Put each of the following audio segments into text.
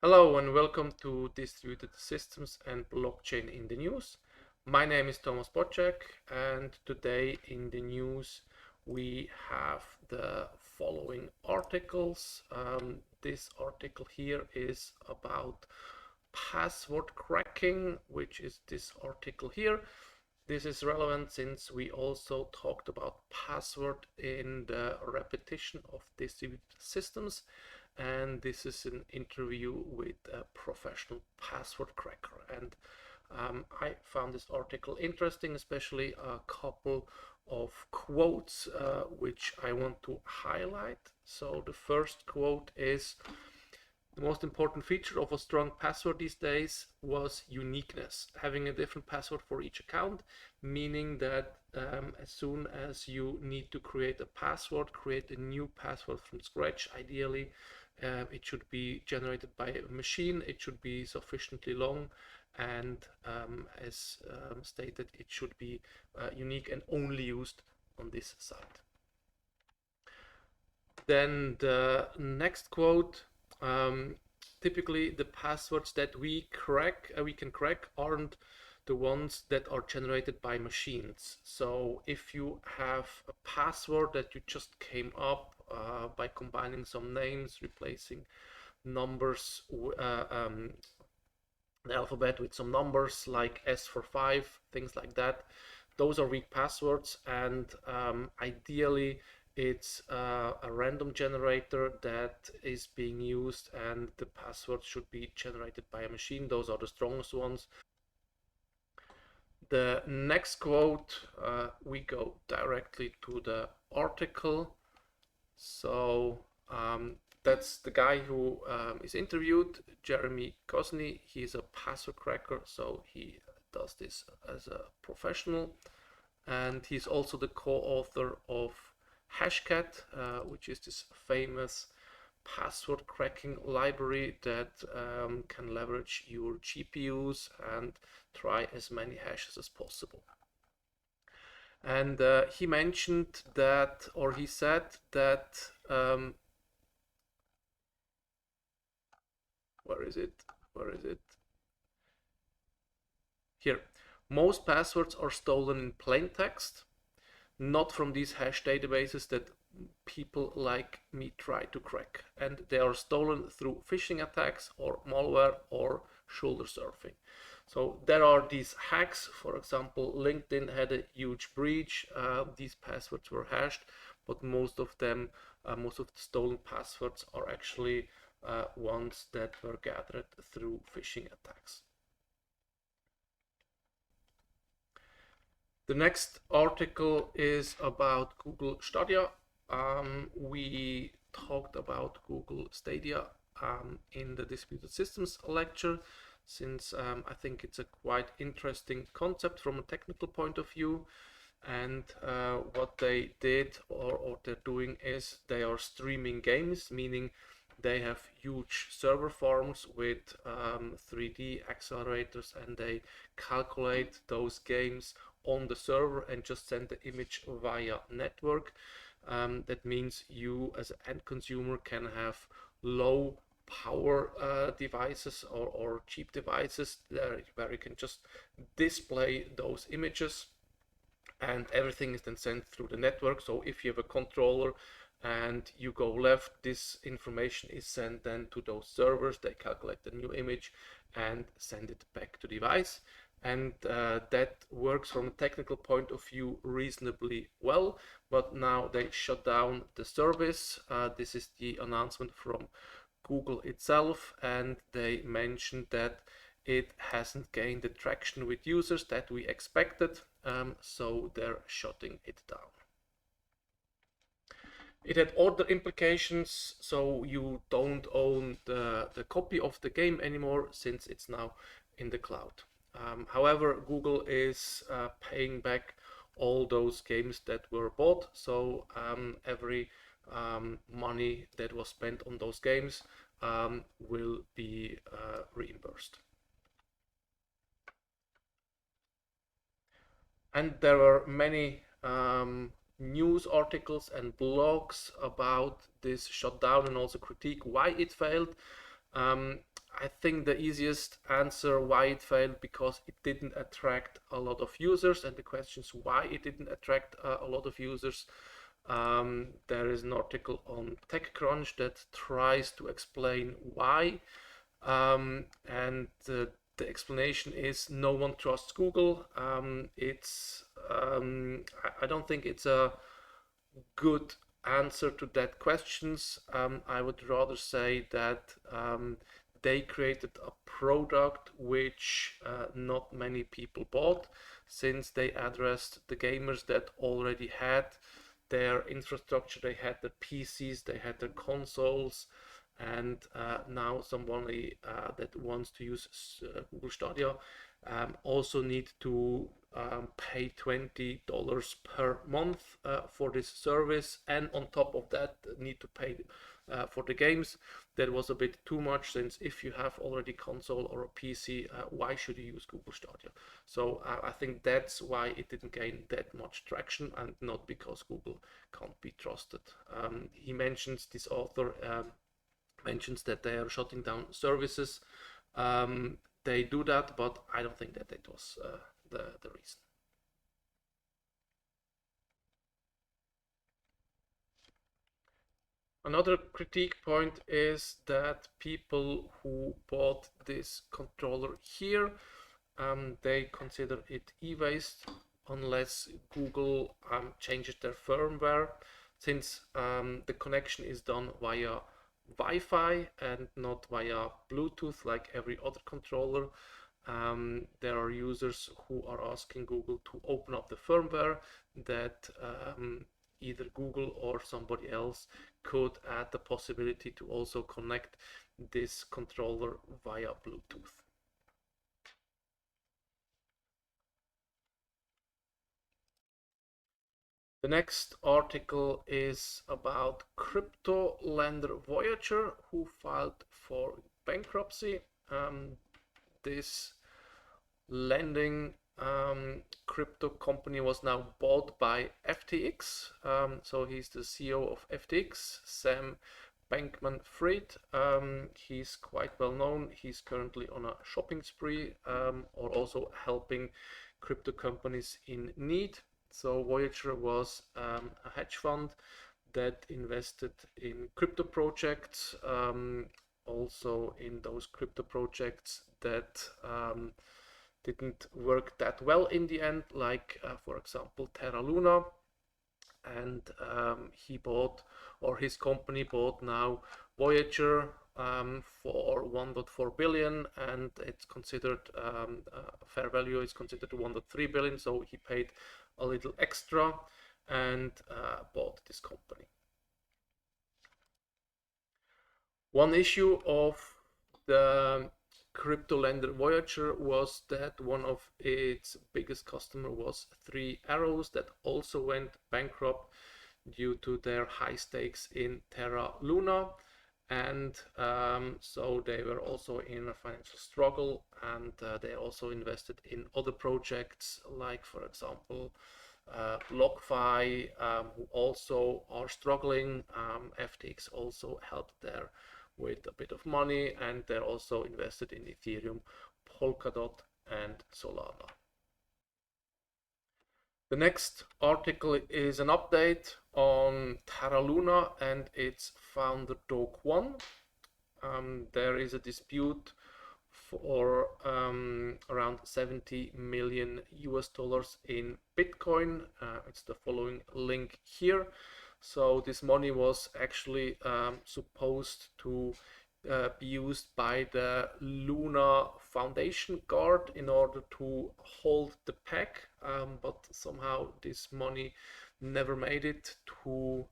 Hello and welcome to Distributed Systems and Blockchain in the News. My name is Thomas Bocek, and today in the news we have the following articles. This article here is about password cracking, which is this article here. This is relevant since we also talked about password in the repetition of distributed systems, and this is an interview with a professional password cracker. And I found this article interesting, especially a couple of quotes which I want to highlight. So the first quote is: the most important feature of a strong password these days was uniqueness, having a different password for each account, meaning that as soon as you need to create a password, create a new password from scratch. Ideally, it should be generated by a machine, it should be sufficiently long, and as stated, it should be unique and only used on this site. Then the next quote: typically the passwords that we can crack aren't the ones that are generated by machines. So if you have a password that you just came up by combining some names, replacing numbers, the alphabet with some numbers like S for 5, things like that, those are weak passwords, and ideally it's a random generator that is being used, and the password should be generated by a machine. Those are the strongest ones. The next quote, we go directly to the article. So that's the guy who is interviewed, Jeremy Gosney. He's a password cracker, so he does this as a professional, and he's also the co-author of Hashcat, which is this famous password cracking library that can leverage your GPUs and try as many hashes as possible. And he mentioned that, or he said that, where is it? Here. Most passwords are stolen in plain text, not from these hash databases that people like me try to crack. And they are stolen through phishing attacks or malware or shoulder surfing. So there are these hacks. For example, LinkedIn had a huge breach. These passwords were hashed, but most of the stolen passwords are actually ones that were gathered through phishing attacks. The next article is about Google Stadia. We talked about Google Stadia in the Distributed Systems lecture, since I think it's a quite interesting concept from a technical point of view. And what they did, or what they're doing, is they are streaming games, meaning they have huge server farms with 3D accelerators, and they calculate those games on the server and just send the image via network. That means you as an end consumer can have low power devices or cheap devices where you can just display those images, and everything is then sent through the network. So if you have a controller and you go left, this information is sent then to those servers. They calculate the new image and send it back to the device. And that works from a technical point of view reasonably well, but now they shut down the service. This is the announcement from Google itself, and they mentioned that it hasn't gained the traction with users that we expected, so they're shutting it down. It had other implications, so you don't own the copy of the game anymore since it's now in the cloud. However, Google is paying back all those games that were bought, so every money that was spent on those games will be reimbursed. And there are many news articles and blogs about this shutdown, and also critique why it failed. I think the easiest answer why it failed, because it didn't attract a lot of users, and the question is why it didn't attract a lot of users. There is an article on TechCrunch that tries to explain why, and the explanation is no one trusts Google. I don't think it's a good answer to that questions. I would rather say that they created a product which not many people bought, since they addressed the gamers that already had their infrastructure, they had their PCs, they had their consoles, and now somebody that wants to use Google Stadia also need to pay $20 per month for this service, and on top of that need to pay for the games. That was a bit too much, since if you have already console or a PC, why should you use Google Stadia? So I think that's why it didn't gain that much traction, and not because Google can't be trusted. He mentions, this author mentions that they are shutting down services. They do that, but I don't think that it was the reason. Another critique point is that people who bought this controller here, they consider it e-waste unless Google changes their firmware, since the connection is done via Wi-Fi and not via Bluetooth like every other controller. There are users who are asking Google to open up the firmware that either Google or somebody else could add the possibility to also connect this controller via Bluetooth. The next article is about crypto lender Voyager, who filed for bankruptcy. This lending crypto company was now bought by FTX. So he's the CEO of FTX, Sam Bankman-Fried. He's quite well known. He's currently on a shopping spree, or also helping crypto companies in need. So Voyager was a hedge fund that invested in crypto projects, also in those crypto projects that didn't work that well in the end, like for example Terra Luna. And he bought, or his company bought now Voyager for 1.4 billion, and it's considered fair value is considered 1.3 billion. So he paid a little extra and bought this company. One issue of the crypto lender Voyager was that one of its biggest customer was Three Arrows, that also went bankrupt due to their high stakes in Terra Luna. And so they were also in a financial struggle, and they also invested in other projects, like for example BlockFi, who also are struggling. FTX also helped there with a bit of money, and they're also invested in Ethereum, Polkadot, and Solana. The next article is an update on Terra Luna and its founder Do Kwon. There is a dispute for around 70 million US dollars in Bitcoin. It's the following link here. So this money was actually supposed to be used by the Luna Foundation Guard in order to hold the peg, but somehow this money never made it to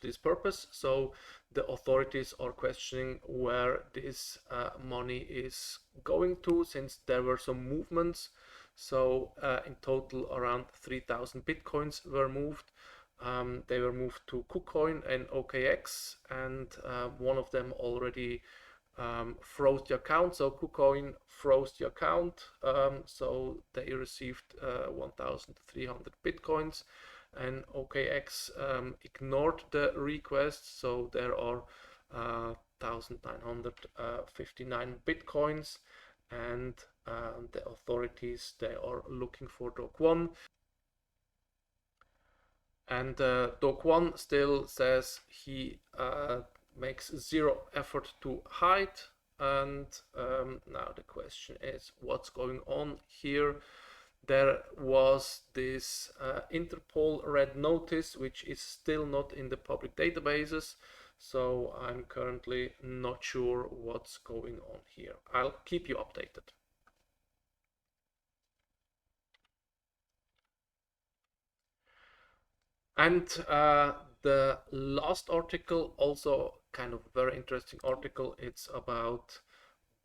this purpose. So the authorities are questioning where this money is going to, since there were some movements. So in total around 3,000 bitcoins were moved. They were moved to KuCoin and OKX, and one of them already froze the account. So KuCoin froze the account, so they received 1,300 bitcoins, and OKX ignored the request. So there are 1,959 bitcoins, and the authorities, they are looking for Do Kwon. And Do Kwon still says he makes zero effort to hide. And now the question is, what's going on here? There was this Interpol red notice, which is still not in the public databases. So I'm currently not sure what's going on here. I'll keep you updated. And the last article, also kind of very interesting article. It's about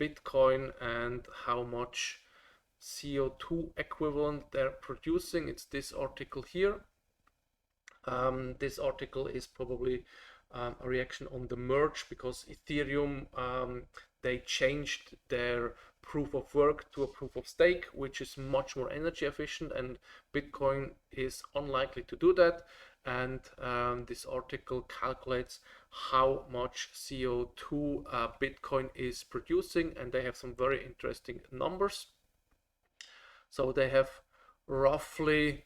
Bitcoin and how much CO2 equivalent they're producing. It's this article here. This article is probably a reaction on the merge, because Ethereum, they changed their proof of work to a proof of stake, which is much more energy efficient, and Bitcoin is unlikely to do that. And this article calculates how much CO2 Bitcoin is producing, and they have some very interesting numbers. So they have roughly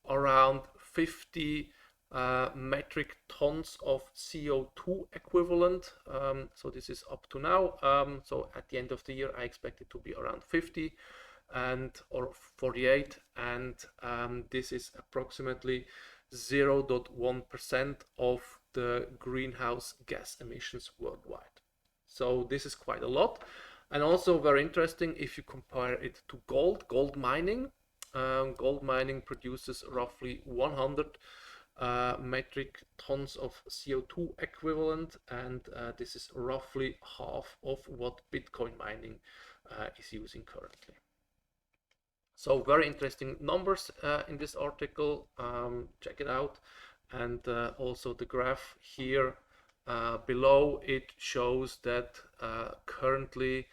around 50 metric tons of CO2 equivalent. So this is up to now. So at the end of the year, I expect it to be around 50 or 48, and this is approximately 0.1% of the greenhouse gas emissions worldwide. So this is quite a lot. And also very interesting, if you compare it to gold mining. Gold mining produces roughly 100 metric tons of CO2 equivalent, and this is roughly half of what Bitcoin mining is using currently. So very interesting numbers in this article. Check it out. And also the graph here below, it shows that currently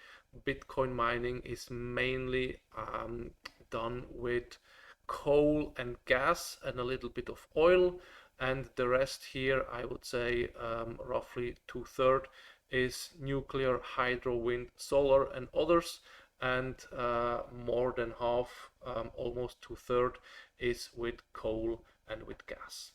Bitcoin mining is mainly done with coal and gas and a little bit of oil, and the rest here, I would say roughly 2/3 is nuclear, hydro, wind, solar, and others, and more than half, almost 2/3, is with coal and with gas.